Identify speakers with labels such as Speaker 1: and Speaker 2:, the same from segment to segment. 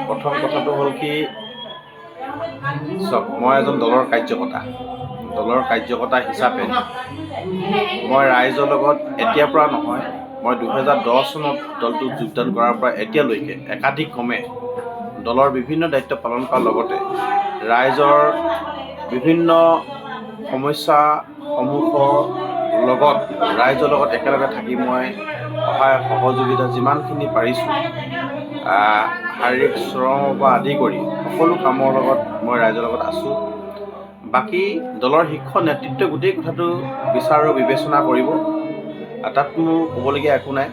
Speaker 1: প্ৰথম কথাটো হ'ল কি, চাওক, মই এজন দলৰ কাৰ্যকৰ্তা হিচাপে মই ৰাইজৰ লগত এতিয়াৰ পৰা নহয়, মই 2010 চনত দলটোত যোগদান কৰাৰ পৰা এতিয়ালৈকে একাধিক্ৰমে দলৰ বিভিন্ন দায়িত্ব পালন কৰাৰ লগতে ৰাইজৰ বিভিন্ন সমস্যাসমূহৰ লগত ৰাইজৰ লগত একেলগে থাকি মই সহায় সহযোগিতা যিমানখিনি পাৰিছোঁ, শাৰীৰিক শ্ৰমৰ পৰা আদি কৰি সকলো কামৰ লগত মই ৰাইজৰ লগত আছোঁ। বাকী দলৰ শীৰ্ষ নেতৃত্বই গোটেই কথাটো বিচাৰ আৰু বিবেচনা কৰিব। তাত মোৰ ক'বলগীয়া একো নাই।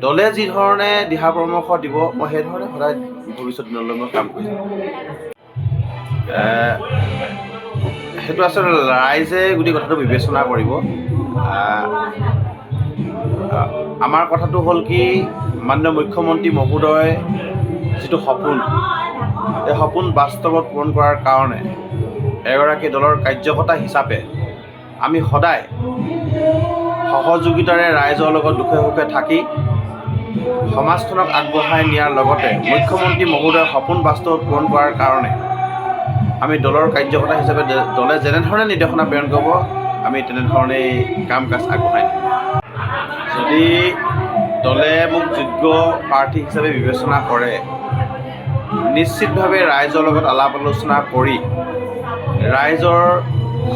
Speaker 1: দলে যি ধৰণে দিহা পৰামৰ্শ দিব, মই সেই ধৰণে সদায় ভৱিষ্যত দিনলৈ মই কাম কৰি যাম। সেইটো আচলতে ৰাইজে গোটেই কথাটো বিবেচনা কৰিব। আমাৰ কথাটো হ'ল কি, মাননীয় মুখ্যমন্ত্ৰী মহোদয় যিটো সপোন, এই সপোন বাস্তৱত পূৰণ কৰাৰ কাৰণে এগৰাকী দলৰ কাৰ্যকৰ্তা হিচাপে আমি সদায় সহযোগিতাৰে ৰাইজৰ লগত দুখে সুখে থাকি সমাজখনক আগবঢ়াই নিয়াৰ লগতে মুখ্যমন্ত্ৰী মহোদয়ৰ সপোন বাস্তৱত পূৰণ কৰাৰ কাৰণে আমি দলৰ কাৰ্যকৰ্তা হিচাপে দলে যেনেধৰণে নিৰ্দেশনা প্ৰেৰণ কৰিব, আমি তেনেধৰণেই কাম কাজ আগবঢ়াই নিম। যদি দলে মোক যোগ্য প্ৰাৰ্থী হিচাপে বিবেচনা কৰে, নিশ্চিতভাৱে ৰাইজৰ লগত আলাপ আলোচনা কৰি ৰাইজৰ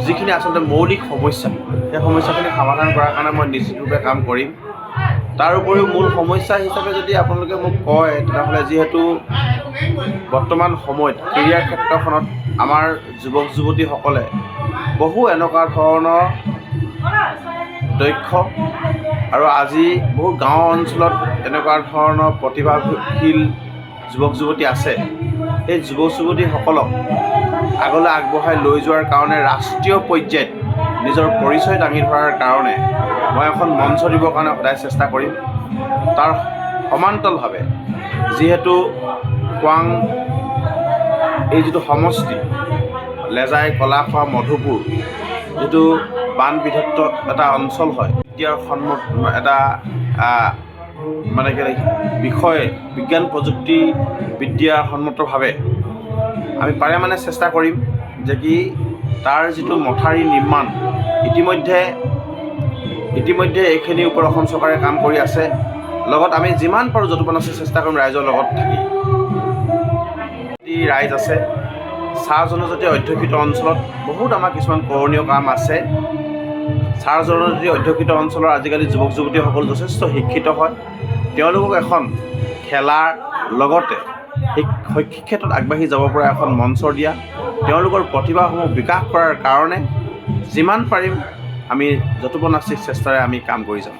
Speaker 1: যিখিনি আচলতে মৌলিক সমস্যা, সেই সমস্যাখিনি সমাধান কৰাৰ কাৰণে মই নিশ্চিতভাৱে কাম কৰিম। তাৰ উপৰিও মূল সমস্যা হিচাপে যদি আপোনালোকে মোক কয়, তেতিয়াহ'লে যিহেতু বৰ্তমান সময়ত কেৰিয়াৰ ক্ষেত্ৰখনত আমাৰ যুৱক যুৱতীসকলে বহু এনেকুৱা ধৰণৰ দক্ষ আৰু আজি বহু গাঁও অঞ্চলত এনেকুৱা ধৰণৰ প্ৰতিভাশীল যুৱক যুৱতী আছে। সেই যুৱক যুৱতীসকলক আগলৈ আগবঢ়াই লৈ যোৱাৰ কাৰণে ৰাষ্ট্ৰীয় পৰ্যায়ত নিজৰ পৰিচয় দাঙি ধৰাৰ কাৰণে মই এখন মঞ্চ দিবৰ কাৰণে সদায় চেষ্টা কৰিম। তাৰ সমান্তৰালভাৱে যিহেতু খোৱাং এই যিটো সমষ্টি, লেজাই, কলাখোৱা, মধুপুৰ যিটো বান বিধত্ত এটা অঞ্চল হয়, এতিয়াৰ এটা মানে কি বিষয় বিজ্ঞান প্ৰযুক্তিবিদ্যাৰ সন্মতভাৱে আমি পাৰে মানে চেষ্টা কৰিম যে কি তাৰ যিটো মথাউৰি নিৰ্মাণ ইতিমধ্যে এইখিনিৰ ওপৰত অসম চৰকাৰে কাম কৰি আছে। লগত আমি যিমান পাৰোঁ যতপন আছে চেষ্টা কৰিম ৰাইজৰ লগত থাকি। ৰাইজ আছে, চাহ জনজাতি অধ্যুষিত অঞ্চলত বহুত আমাৰ কিছুমান কৰণীয় কাম আছে। চাহ জনজাতি অধ্যুষিত অঞ্চলৰ আজিকালি যুৱক যুৱতীসকল যথেষ্ট শিক্ষিত হয়। তেওঁলোকক এখন খেলাৰ লগতে শৈক্ষিক ক্ষেত্ৰত আগবাঢ়ি যাব পৰা এখন মঞ্চ দিয়া, তেওঁলোকৰ প্ৰতিভাসমূহ বিকাশ কৰাৰ কাৰণে যিমান পাৰিম আমি যতপন আছে চেষ্টাৰে আমি কাম কৰি যাম।